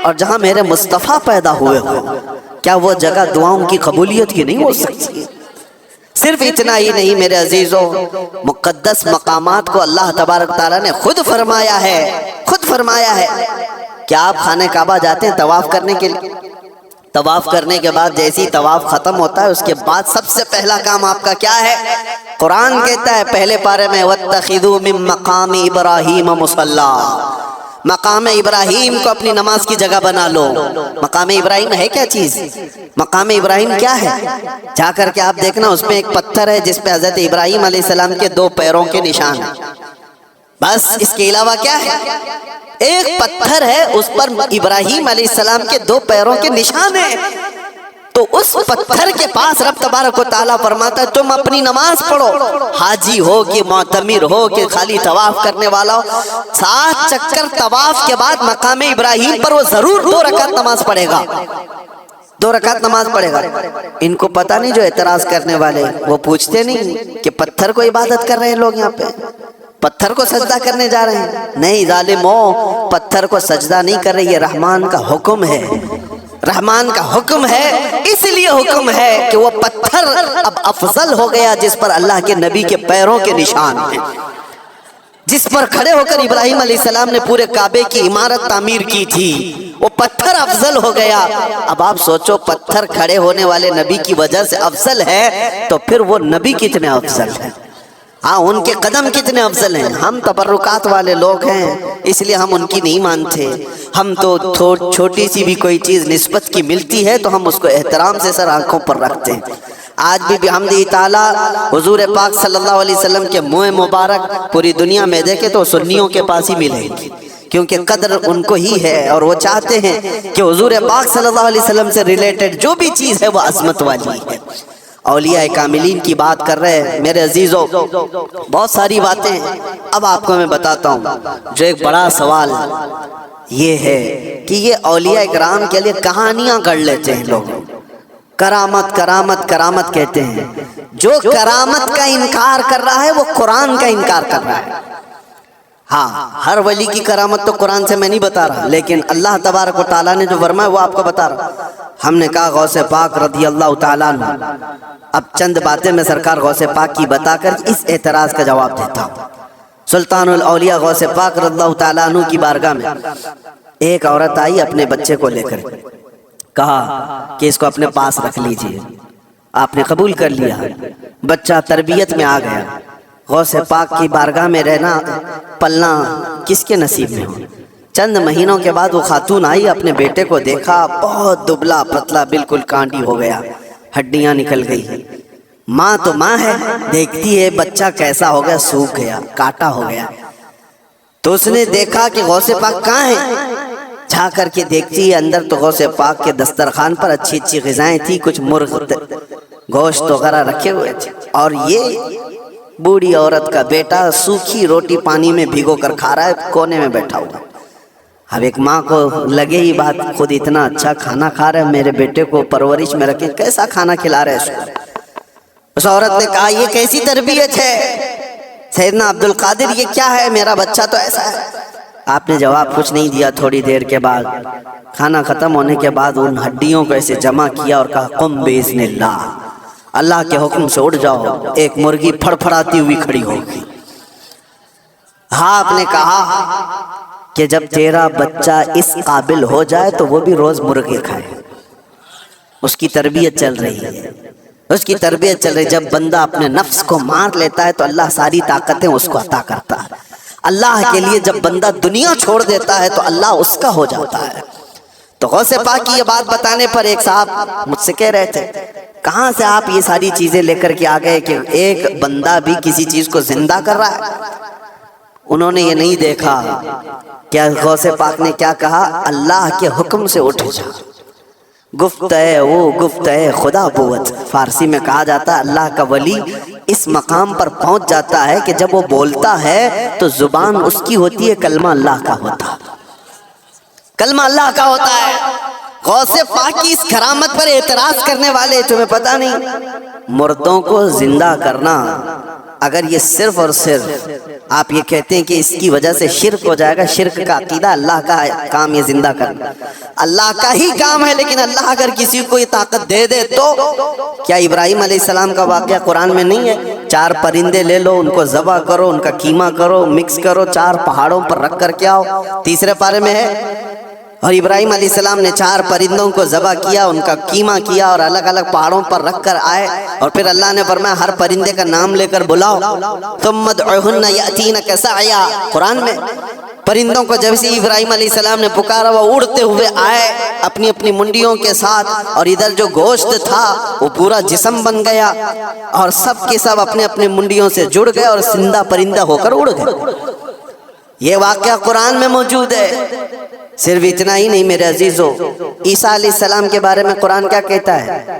اور جہاں میرے مصطفیٰ پیدا ہوئے ہو کیا وہ جگہ دعاؤں کی قبولیت کی نہیں ہو سکتی؟ صرف اتنا ہی نہیں میرے عزیزو، مقدس مقامات کو اللہ تبارک تعالیٰ نے خود فرمایا ہے، خود فرمایا ہے کہ آپ خانہ کعبہ جاتے ہیں طواف کرنے کے لیے، طواف کرنے کے بعد جیسے ہی طواف ختم ہوتا ہے اس کے بعد سب سے پہلا کام آپ کا کیا ہے؟ قرآن کہتا ہے پہلے پارے میں وَاتَّخِذُوا مِن مَقَامِ إِبْرَاهِيمَ مُصَلًّى، مقام ابراہیم کو اپنی نماز کی جگہ بنا لو۔ مقام ابراہیم ہے کیا چیز؟ مقام ابراہیم کیا ہے؟ جا کر کے آپ دیکھنا، اس میں ایک پتھر ہے جس پہ حضرت ابراہیم علیہ السلام کے 2 پیروں کے نشان ہیں، بس اس کے علاوہ کیا ہے؟ ایک پتھر ہے، اس پر ابراہیم علیہ السلام کے 2 پیروں کے نشان ہیں۔ تو اس پتھر کے پاس رب تبارک و تعالیٰ فرماتا ہے تم اپنی نماز پڑھو، حاجی ہو کہ معتمر ہو کہ خالی طواف کرنے والا ہو، 7 چکر طواف کے بعد مقام ابراہیم پر وہ ضرور 2 رکعت نماز پڑھے گا، 2 رکعت نماز پڑھے گا۔ ان کو پتہ نہیں، جو اعتراض کرنے والے وہ پوچھتے نہیں کہ پتھر کو عبادت کر رہے ہیں لوگ، یہاں پہ پتھر کو سجدہ کرنے جا رہے ہیں۔ نہیں ظالموں، پتھر کو سجدہ نہیں کر رہے، یہ رحمان کا حکم ہے، رحمان کا حکم ہے، اس لیے حکم ہے کہ وہ پتھر اب افضل ہو گیا جس پر اللہ کے نبی کے پیروں کے نشان ہیں، جس پر کھڑے ہو کر ابراہیم علیہ السلام نے پورے کعبے کی عمارت تعمیر کی تھی، وہ پتھر افضل ہو گیا۔ اب آپ سوچو پتھر کھڑے ہونے والے نبی کی وجہ سے افضل ہے تو پھر وہ نبی کتنے افضل ہے، ہاں ان کے قدم کتنے افضل ہیں۔ ہم تبرکات والے لوگ ہیں اس لیے ہم ان کی نہیں مانتے، ہم تو چھوٹی سی بھی کوئی چیز نسبت کی ملتی ہے تو ہم اس کو احترام سے سر آنکھوں پر رکھتے ہیں۔ آج بھی بحمدہ تعالیٰ حضور پاک صلی اللہ علیہ وسلم کے منہ مبارک پوری دنیا میں دیکھے تو سنیوں کے پاس ہی ملے گی، کیونکہ قدر ان کو ہی ہے اور وہ چاہتے ہیں کہ حضور پاک صلی اللہ علیہ وسلم سے ریلیٹڈ جو بھی چیز ہے وہ عظمت والی ہے۔ اولیاء کاملین کی بات کر رہے ہیں میرے عزیزوں، بہت ساری باتیں اب آپ کو میں بتاتا ہوں۔ جو ایک بڑا سوال یہ ہے کہ یہ اولیاء کرام کے لیے کہانیاں گڑھ لیتے ہیں لوگ، کرامت کرامت کرامت کہتے ہیں۔ جو کرامت کا انکار کر رہا ہے وہ قرآن کا انکار کر رہا ہے۔ ہاں ہر ولی کی کرامت تو قرآن سے میں نہیں بتا رہا، لیکن اللہ تبارک و تعالیٰ نے جو فرمایا وہ آپ کو بتا رہا۔ ہم نے کہا غوث پاک رضی اللہ تعالیٰ عنہ، اب چند باتیں میں سرکار غوث پاک کی بتا کر اس اعتراض کا جواب دیتا ہوں۔ سلطان الاولیاء غوث پاک رضی اللہ تعالیٰ عنہ کی بارگاہ میں ایک عورت آئی اپنے بچے کو لے کر، کہا کہ اس کو اپنے پاس رکھ لیجئے۔ آپ نے قبول کر لیا، بچہ تربیت میں آ گیا۔ غوث پاک کی بارگاہ میں رہنا پلنا کس کے نصیب میں ہو؟ چند مہینوں کے بعد وہ خاتون آئی، اپنے بیٹے کو دیکھا، بہت دبلا پتلا، بالکل کانٹی ہو گیا، ہڈیاں نکل گئی۔ ماں تو ماں ہے، دیکھتی ہے بچہ کیسا ہو گیا، سوکھ گیا، کاٹا ہو گیا۔ تو اس نے دیکھا کہ غوث پاک کہاں ہیں، جا کر کے دیکھتی ہے اندر تو غوث پاک کے دسترخوان پر اچھی اچھی غذائیں تھی، کچھ مرغ گوشت وغیرہ رکھے ہوئے تھے، اور یہ بوڑھی عورت کا بیٹا سوکھی روٹی پانی میں بھگو کر کھا رہا ہے، کونے میں بیٹھا ہوا۔ اب ایک ماں کو لگے ہی بات، خود اتنا اچھا کھانا کھا رہا ہے، میرے بیٹے کو پرورش میں رکھے کیسا کھانا کھلا رہے ہیں۔ اس عورت نے کہا یہ کیسی تربیت ہے سیدنا عبد القادر، یہ کیا ہے، میرا بچہ تو ایسا ہے۔ آپ نے جواب کچھ نہیں دیا۔ تھوڑی دیر کے بعد کھانا ختم ہونے کے بعد ان ہڈیوں کو ایسے جمع کیا اور کہا قم باذن اللہ، اللہ کے حکم سے اٹھ جاؤ۔ ایک مرغی پھڑ پھڑاتی ہوئی کھڑی ہوگی۔ ہاں آپ نے کہا کہ جب تیرا بچہ اس قابل ہو جائے تو وہ بھی روز مرغی کھائے۔ اس کی تربیت چل رہی ہے، اس کی تربیت چل رہی ہے۔ جب بندہ اپنے نفس کو مار لیتا ہے تو اللہ ساری طاقتیں اس کو عطا کرتا ہے۔ اللہ کے لیے جب بندہ دنیا چھوڑ دیتا ہے تو اللہ اس کا ہو جاتا ہے۔ تو غوث پاک کی یہ بات بتانے پر ایک صاحب مجھ سے کہہ رہے تھے کہاں سے آپ یہ ساری چیزیں لے کر کے آ گئے کہ ایک بندہ بھی کسی چیز کو زندہ کر رہا ہے۔ انہوں نے یہ نہیں دیکھا کہ غوث پاک نے کیا کہا، اللہ کے حکم سے اٹھ جا۔ گفت ہے وہ گفت ہے خدا بوت، فارسی میں کہا جاتا ہے اللہ کا ولی اس مقام پر پہنچ جاتا ہے کہ جب وہ بولتا ہے تو زبان اس کی ہوتی ہے، کلمہ اللہ کا ہوتا ہے، کلمہ اللہ کا ہوتا ہے۔ غوث پاک کی اس کرامت پر اعتراض کرنے والے، تمہیں پتہ نہیں مردوں کو زندہ کرنا، اگر یہ صرف اور صرف آپ یہ کہتے ہیں کہ اس کی وجہ سے شرک ہو جائے گا، شرک کا عقیدہ، اللہ کا کام یہ زندہ کرنا اللہ کا ہی کام ہے، لیکن اللہ اگر کسی کو یہ طاقت دے دے تو کیا ابراہیم علیہ السلام کا واقعہ قرآن میں نہیں ہے 4 پرندے لے لو، ان کو ذبح کرو، ان کا قیمہ کرو، مکس کرو، 4 پہاڑوں پر رکھ کر کے آؤ، تیسرے پارے میں ہے۔ اور ابراہیم علیہ السلام نے 4 پرندوں کو ذبح کیا، ان کا قیمہ کیا اور الگ الگ پہاڑوں پر رکھ کر آئے، اور پھر اللہ نے فرمایا ہر پرندے کا نام لے کر بلاؤ، ثم ادعوہن یأتینک سعیا۔ قرآن میں پرندوں کو جب سے ابراہیم علیہ السلام نے پکارا وہ اڑتے ہوئے آئے اپنی اپنی منڈیوں کے ساتھ، اور ادھر جو گوشت تھا وہ پورا جسم بن گیا، اور سب کے سب اپنے اپنے منڈیوں سے جڑ گئے اور زندہ پرندہ ہو کر اڑ گئے۔ یہ واقعہ قرآن میں موجود ہے۔ صرف اتنا ہی نہیں میرے عزیزو، عیسیٰ علیہ السلام کے بارے میں قرآن کیا کہتا ہے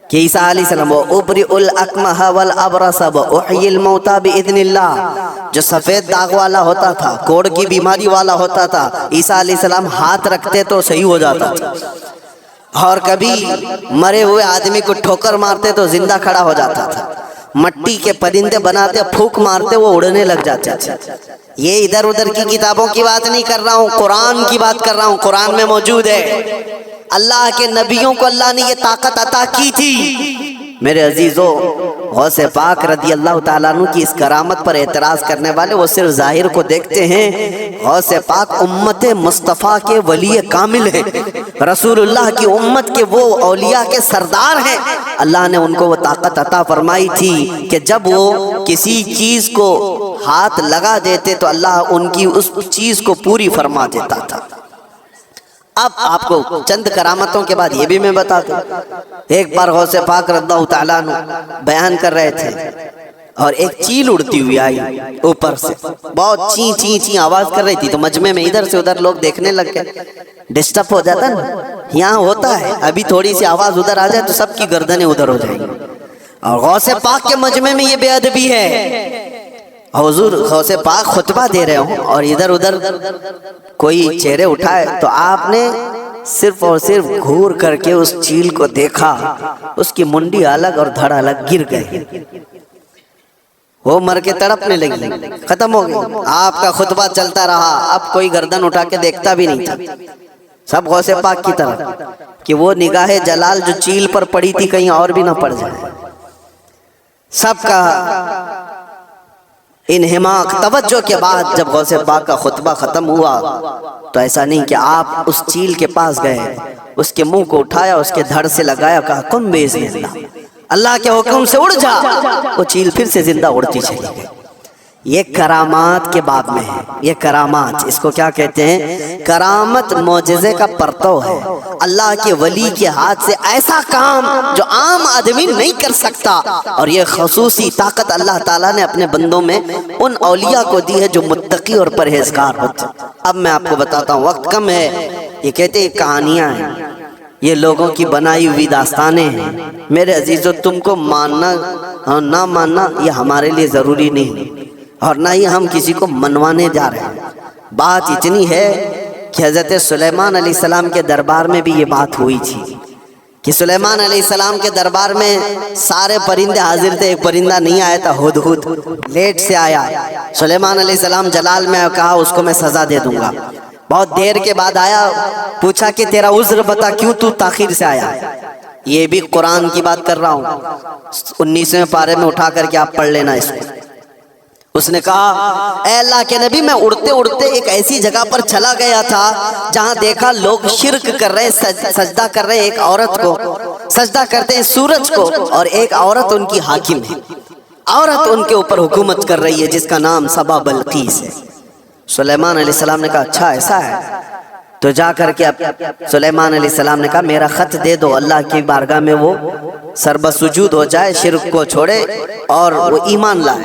کہ عیسیٰ علیہ السلام وَأُبْرِئُ الْأَكْمَحَ وَالْأَبْرَصَ وَأُحْيِي الْمَوْتَى بِإِذْنِ اللَّهِ، جو سفید داغ والا ہوتا تھا، کوڑ کی بیماری والا ہوتا تھا، عیسیٰ علیہ السلام ہاتھ رکھتے تو صحیح ہو جاتا تھا، اور کبھی مرے ہوئے آدمی کو ٹھوکر مارتے تو زندہ کھڑا ہو جاتا تھا، مٹی کے پرندے بناتے پھونک مارتے وہ اڑنے لگ جاتے تھے۔ یہ ادھر ادھر کی کتابوں کی بات نہیں کر رہا ہوں، قرآن کی بات کر رہا ہوں، قرآن میں موجود ہے۔ اللہ کے نبیوں کو اللہ نے یہ طاقت عطا کی تھی۔ میرے عزیزو، غوث پاک رضی اللہ تعالیٰ عنہ کی اس کرامت پر اعتراض کرنے والے وہ صرف ظاہر کو دیکھتے ہیں۔ غوث پاک امت مصطفیٰ کے ولی کامل ہیں، رسول اللہ کی امت کے وہ اولیاء کے سردار ہیں۔ اللہ نے ان کو وہ طاقت عطا فرمائی تھی کہ جب وہ کسی چیز کو ہاتھ لگا دیتے تو اللہ ان کی اس چیز کو پوری فرما دیتا تھا۔ اب آپ کو چند کرامتوں کے بعد یہ بھی میں بتا دوں۔ ایک بار غوث پاک رضی اللہ تعالیٰ عنہ بیان کر رہے تھے اور ایک چیل اڑتی ہوئی آئی اوپر سے، بہت چین چین چین آواز کر رہی تھی، تو مجمع میں ادھر سے ادھر لوگ دیکھنے لگ گئے۔ ڈسٹرب ہو جاتا نا، یہاں ہوتا ہے ابھی تھوڑی سی آواز ادھر آ جائے تو سب کی گردنیں ادھر ہو جائیں گی، اور غوث پاک کے مجمع میں یہ بے ادبی ہے۔ حضور غوث پاک خطبہ دے رہے ہوں اور ادھر ادھر کوئی چہرے اٹھائے تو آپ نے صرف اور صرف گھور کر کے اس چیل کو دیکھا، اس کی منڈی الگ اور دھڑ الگ گر گئی، وہ مر کے تڑپنے لگی، ختم ہو گئی۔ آپ کا خطبہ چلتا رہا، اب کوئی گردن اٹھا کے دیکھتا بھی نہیں تھا، سب غوث پاک کی طرف کہ وہ نگاہ جلال جو چیل پر پڑی تھی کہیں اور بھی نہ پڑ جائے۔ سب کا انہماک توجہ کے بعد جب غوث پاک کا خطبہ ختم ہوا تو ایسا نہیں کہ آپ اس چیل کے پاس گئے، اس کے منہ کو اٹھایا، اس کے دھڑ سے لگایا، کہا قم بإذن اللہ، اللہ کے حکم سے اڑ جا۔ وہ چیل پھر سے زندہ اڑتی چلی گئی۔ یہ کرامات کے باب میں ہے، یہ کرامات، اس کو کیا کہتے ہیں؟ کرامت معجزے کا پرتو ہے، اللہ کے ولی کے ہاتھ سے ایسا کام جو عام آدمی نہیں کر سکتا، اور یہ خصوصی طاقت اللہ تعالیٰ نے اپنے بندوں میں ان اولیاء کو دی ہے جو متقی اور پرہیزگار ہوتے ہیں۔ اب میں آپ کو بتاتا ہوں، وقت کم ہے، یہ کہتے ہیں کہانیاں ہیں، یہ لوگوں کی بنائی ہوئی داستانیں ہیں۔ میرے عزیزو، تم کو ماننا اور نہ ماننا یہ ہمارے لیے ضروری نہیں، اور نہ ہی ہم کسی کو منوانے جا رہے ہیں۔ بات اتنی ہے کہ حضرت سلیمان علیہ السلام کے دربار میں بھی یہ بات ہوئی تھی کہ سلیمان علیہ السلام کے دربار میں سارے پرندے حاضر تھے، ایک پرندہ نہیں آیا تھا، ہدہد لیٹ سے آیا۔ سلیمان علیہ السلام جلال میں کہا اس کو میں سزا دے دوں گا۔ بہت دیر کے بعد آیا، پوچھا کہ تیرا عذر بتا، کیوں تو تاخیر سے آیا؟ یہ بھی قرآن کی بات کر رہا ہوں، 19ویں پارے میں اٹھا کر کے آپ پڑھ لینا اس کو۔ اس نے کہا اے اللہ کے نبی، میں اڑتے اڑتے ایک ایسی جگہ پر چلا گیا تھا جہاں دیکھا لوگ شرک کر رہے، سجدہ کر رہے، ایک عورت کو سجدہ کرتے ہیں، سورج کو، اور ایک عورت ان کی حاکم ہے، عورت ان کے اوپر حکومت کر رہی ہے جس کا نام سبا بلقیس ہے۔ سلیمان علیہ السلام نے کہا اچھا ایسا ہے، تو جا کر کے اب سلیمان علیہ السلام نے کہا میرا خط دے دو، اللہ کی بارگاہ میں وہ سربسجود ہو جائے، شرک کو چھوڑے اور وہ ایمان لائے۔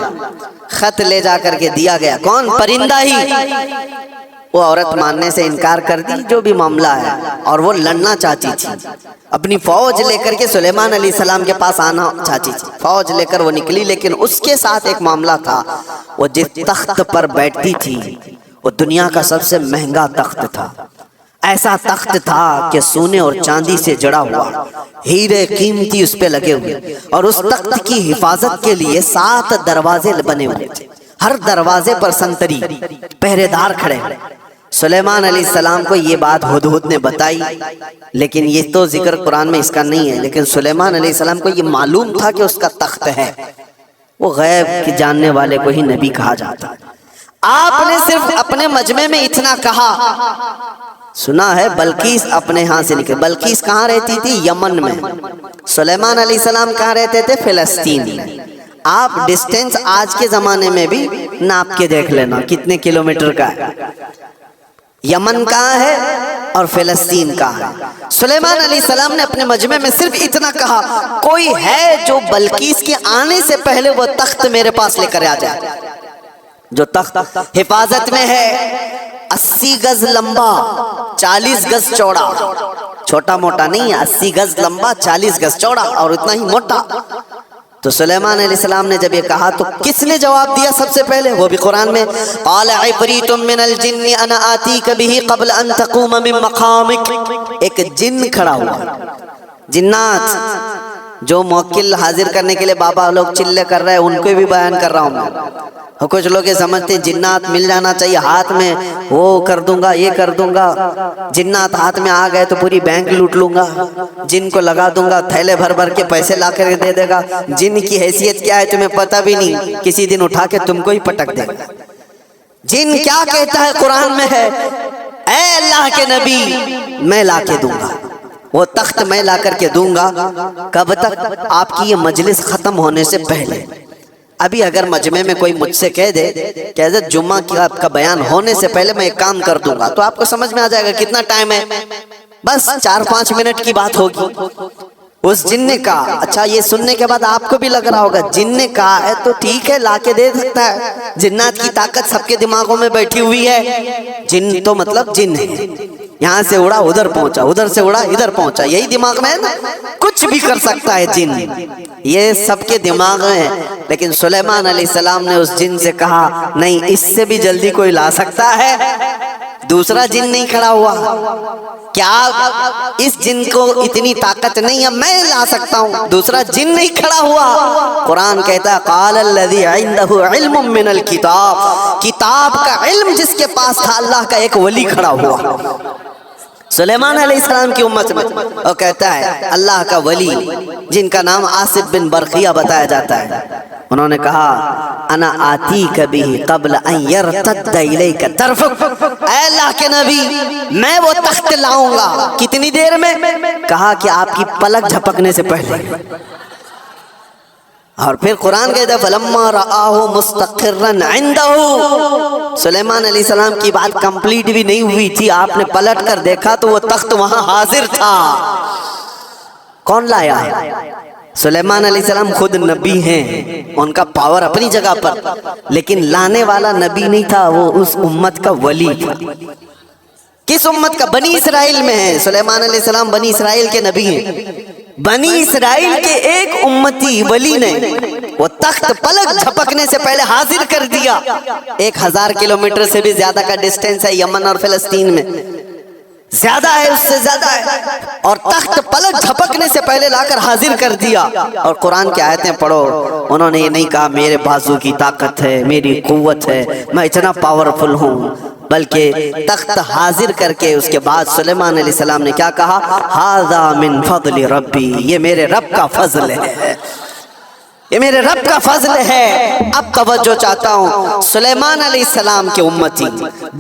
خط لے جا کر کے دیا گیا، کون؟ پرندہ ہی۔ وہ عورت ماننے سے انکار کر دی، جو بھی معاملہ ہے، اور وہ لڑنا چاہتی تھی، اپنی فوج لے کر کے سلیمان علیہ السلام کے پاس آنا چاہتی تھی، فوج لے کر وہ نکلی، لیکن اس کے ساتھ ایک معاملہ تھا، وہ جس تخت پر بیٹھتی تھی وہ دنیا کا سب سے مہنگا تخت تھا، ایسا تخت تھا کہ سونے اور چاندی سے جڑا ہوا، ہیرے قیمتی اس پہ لگے ہوئے، اور اس تخت کی حفاظت کے لیے 7 دروازے بنے ہوئے تھے، ہر دروازے پر سنتری پہرے دار کھڑے۔ سلیمان علیہ السلام کو یہ بات ہدہد نے بتائی، لیکن یہ تو ذکر قرآن میں اس کا نہیں ہے، لیکن سلیمان علیہ السلام کو یہ معلوم تھا کہ اس کا تخت ہے، وہ غیب کے جاننے والے کو ہی نبی کہا جاتا ہے۔ آپ نے صرف اپنے مجمع میں اتنا کہا، سنا ہے بلقیس اپنے ہاں سے نکل، بلقیس کہاں رہتی تھی؟ یمن میں۔ سلیمان علیہ السلام کہاں رہتے تھے؟ فلسطین میں۔ آپ ڈسٹینس آج کے زمانے میں بھی ناپ کے دیکھ لینا کتنے کلومیٹر کا ہے، یمن کہاں ہے اور فلسطین کہاں ہے۔ سلیمان علیہ السلام نے اپنے مجمع میں صرف اتنا کہا، کوئی ہے جو بلقیس کے آنے سے پہلے وہ تخت میرے پاس لے کر آ جائے، جو تخت حفاظت میں ہے، 80 گز لمبا 40 گز چوڑا، چھوٹا موٹا نہیں ہے، 80 گز لمبا 40 گز چوڑا اور اتنا ہی موٹا۔ تو سلیمان علیہ السلام نے جب یہ کہا تو کس نے جواب دیا سب سے پہلے؟ وہ بھی قرآن میں، قال عفریت من الجن انا آتیک بہ قبل ان تقوم من مقامک۔ ایک جن کھڑا ہوا، جنات جو موکل حاضر کرنے کے لیے بابا لوگ چلے کر رہے ہیں ان کو بھی بیان کر رہا ہوں میں۔ کچھ لوگ یہ سمجھتے ہیں جنات مل جانا چاہیے، ہاتھ میں وہ کر دوں گا یہ کر دوں گا، جنات ہاتھ میں آ گئے تو پوری بینک لوٹ لوں گا، جن کو لگا دوں گا تھیلے بھر بھر کے پیسے لا کر دے دے گا۔ جن کی حیثیت کیا ہے تمہیں پتہ بھی نہیں، کسی دن اٹھا کے تم کو ہی پٹک دے گا۔ جن کیا کہتا ہے قرآن میں ہے، اے اللہ کے نبی میں لا کے دوں گا، وہ تخت میں لا کر کے دوں گا۔ کب تک؟ آپ کی یہ مجلس ختم ہونے سے پہلے۔ ابھی اگر مجمع میں کوئی مجھ سے کہہ دے کہ حضرت جمعہ کا بیان ہونے سے پہلے میں ایک کام کر دوں گا، تو آپ کو سمجھ میں آ جائے گا کتنا ٹائم ہے، بس 4-5 منٹ کی بات ہوگی۔ اس جن نے کہا، اچھا یہ سننے کے بعد آپ کو بھی لگ رہا ہوگا جن نے کہا ہے تو ٹھیک ہے لا کے دے سکتا ہے، جنات کی طاقت سب کے دماغوں میں بیٹھی ہوئی ہے، جن تو مطلب جن ہے، یہاں سے اڑا ادھر پہنچا، ادھر سے اڑا ادھر پہنچا، یہی دماغ میں ہے نا، کچھ بھی کر سکتا ہے جن، یہ سب کے دماغ میں ہے۔ لیکن سلیمان علیہ السلام نے اس جن سے کہا نہیں، اس سے بھی جلدی کوئی لا سکتا ہے۔ دوسرا جن نہیں کھڑا ہوا، کیا اس جن کو اتنی طاقت نہیں ہے میں لا سکتا ہوں؟ دوسرا جن نہیں کھڑا ہوا۔ قرآن کہتا ہے قال الذی عنده علم من الکتاب، کتاب کا علم جس کے پاس تھا، اللہ کا ایک ولی کھڑا ہوا سلیمان علیہ السلام کی امت میں، اور کہتا ہے اللہ کا ولی جن کا نام آصف بن برقیہ بتایا جاتا ہے، انہوں نے کہا انا آتیک بہ قبل ان یرتد الیک طرفک، اے اللہ کے نبی میں وہ تخت لاؤں گا، کتنی دیر میں؟ کہا کہ آپ کی پلک جھپکنے سے پہلے۔ اور پھر قرآن کہتا ہے فلما رآہ مستقرا عنده، سلیمان علیہ السلام کی بات کمپلیٹ بھی نہیں ہوئی تھی، آپ نے پلٹ کر دیکھا تو وہ تخت وہاں حاضر تھا۔ کون لایا ہے؟ سلیمان علیہ السلام خود نبی ہیں، ان کا پاور اپنی جگہ پر، لیکن لانے والا نبی نہیں تھا، وہ اس امت کا ولی تھا۔ کس امت کا؟ بنی اسرائیل میں ہے۔ سلیمان علیہ السلام بنی اسرائیل کے نبی ہیں۔ بنی اسرائیل کے ایک امتی ولی نے وہ تخت پلک جھپکنے سے پہلے حاضر کر دیا۔ 1000 کلومیٹر سے بھی زیادہ کا ڈسٹینس ہے یمن اور فلسطین میں، زیادہ ہے، اس سے زیادہ ہے، اور تخت پلک جھپکنے سے پہلے لا کر حاضر کر دیا۔ اور قرآن کی آیتیں پڑھو، انہوں نے یہ نہیں کہا میرے بازو کی طاقت ہے، میری قوت ہے، میں اتنا پاورفل ہوں، بلکہ تخت حاضر کر کے اس کے بعد سلیمان علیہ السلام نے کیا کہا؟ ھذا من فضل ربی، یہ میرے رب کا فضل ہے، یہ میرے رب کا فضل ہے۔ اب توجہ چاہتا ہوں، سلیمان علیہ السلام کے امتی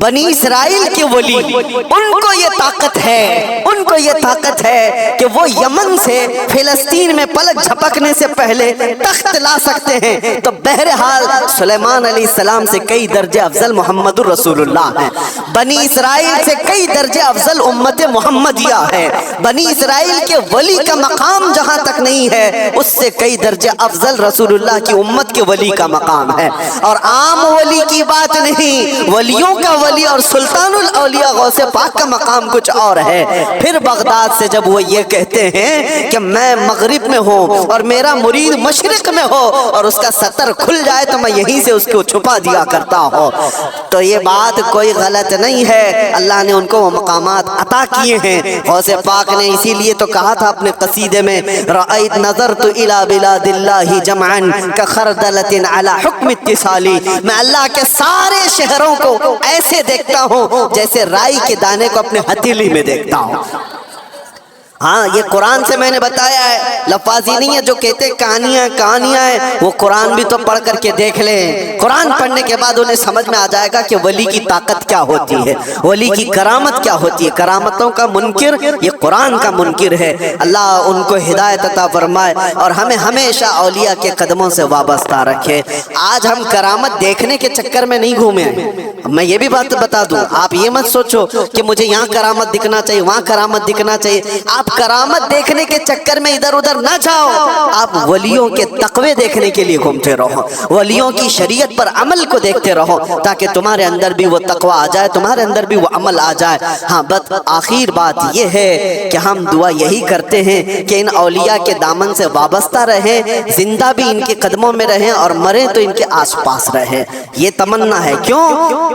بنی اسرائیل کے ولی، ان کو یہ طاقت ہے، ان کو یہ طاقت ہے کہ وہ یمن سے فلسطین میں پلک جھپکنے سے پہلے تخت لا سکتے ہیں۔ تو بہرحال سلیمان علیہ السلام سے کئی درجے افضل محمد الرسول اللہ ہے، بنی اسرائیل سے کئی درجے افضل امت محمدیہ ہے، بنی اسرائیل کے ولی کا مقام جہاں تک نہیں ہے اس سے کئی درجے افضل رسول اللہ کی امت کے ولی کا مقام ہے۔ اور عام ولی کی بات نہیں، ولیوں کا ولی اور سلطان الاولیاء غوث پاک کا مقام کچھ اور ہے۔ پھر بغداد سے جب وہ یہ کہتے ہیں کہ میں مغرب میں ہوں اور میرا مرید مشرق میں ہو اور اس کا ستر کھل جائے تو میں یہیں سے اس کو چھپا دیا کرتا ہوں، تو یہ بات کوئی غلط نہیں ہے، اللہ نے ان کو وہ مقامات عطا کیے ہیں۔ غوث پاک نے اسی لیے تو کہا تھا اپنے قصیدے میں رأیت نظرت الی بلاد اللہ جمعا کخردلۃ علی حکم اتصالی، میں اللہ کے سارے شہروں کو ایسے دیکھتا ہوں جیسے رائی کے دانے کو اپنے ہتھیلی میں دیکھتا ہوں۔ ہاں یہ قرآن سے میں نے بتایا ہے، لفاظی نہیں ہے جو کہتے کہانیاں ہیں، وہ قرآن بھی تو پڑھ کر کے دیکھ لیں۔ قرآن پڑھنے کے بعد انہیں سمجھ میں آ جائے گا کہ ولی کی طاقت کیا ہوتی ہے، ولی کی کرامت کیا ہوتی ہے۔ کرامتوں کا منکر یہ قرآن کا منکر ہے۔ اللہ ان کو ہدایت عطا فرمائے اور ہمیں ہمیشہ اولیاء کے قدموں سے وابستہ رکھے۔ آج ہم کرامت دیکھنے کے چکر میں نہیں گھومیں۔ میں یہ بھی بات بتا دوں، آپ یہ مت سوچو کہ مجھے یہاں کرامت دکھنا چاہیے، وہاں کرامت دکھنا چاہیے۔ آپ کرامت دیکھنے کے چکر میں ادھر ادھر نہ جاؤ، آپ ولیوں کے تقوی دیکھنے کے لیے گھومتے رہو، ولیوں کی شریعت پر عمل کو دیکھتے رہو، تاکہ تمہارے اندر بھی وہ تقوی آ جائے، تمہارے اندر بھی وہ عمل آ جائے۔ ہاں بس آخر بات یہ ہے کہ ہم دعا یہی کرتے ہیں کہ ان اولیاء کے دامن سے وابستہ رہیں، زندہ بھی ان کے قدموں میں رہیں اور مریں تو ان کے آس پاس رہیں۔ یہ تمنا ہے۔ کیوں؟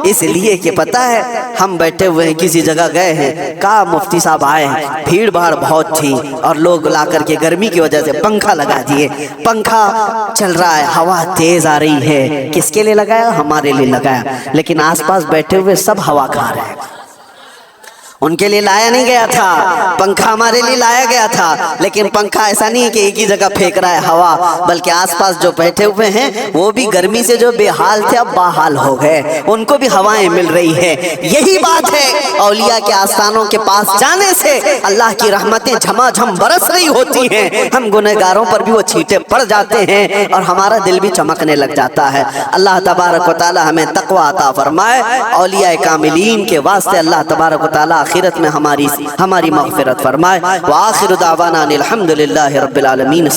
اس لیے کہ پتہ ہے ہم بیٹھے ہوئے ہیں، کسی جگہ گئے ہیں، کہا مفتی صاحب آئے ہیں، بھیڑ بھاڑ بہت تھی اور لوگ لا کر کے گرمی کی وجہ سے پنکھا لگا دیے، پنکھا چل رہا ہے، ہوا تیز آ رہی ہے۔ کس کے لیے لگایا؟ ہمارے لیے لگایا، لیکن آس پاس بیٹھے ہوئے سب ہوا کھا رہے ہیں۔ ان کے لیے لایا نہیں گیا تھا، پنکھا ہمارے لیے لایا گیا تھا، لیکن پنکھا ایسا نہیں ہے کہ ایک ہی جگہ پھینک رہا ہے ہوا، بلکہ آس پاس جو بیٹھے ہوئے ہیں وہ بھی گرمی سے جو بے حال تھے اب باحال ہو گئے، ان کو بھی ہوائیں مل رہی ہیں۔ یہی بات ہے، اولیاء کے آستانوں کے پاس جانے سے اللہ کی رحمتیں جھما جھم برس رہی ہوتی ہیں، ہم گنہگاروں پر بھی وہ چھینٹے پڑ جاتے ہیں اور ہمارا دل بھی چمکنے لگ جاتا ہے۔ اللہ تبارک و تعالی ہمیں تقوی عطا فرمائے۔ اولیاء کاملین کے واسطے اللہ تبارک و تعالی آخرت میں ہماری مغفرت فرمائے۔ وآخر دعوانا الحمدللہ رب العالمین۔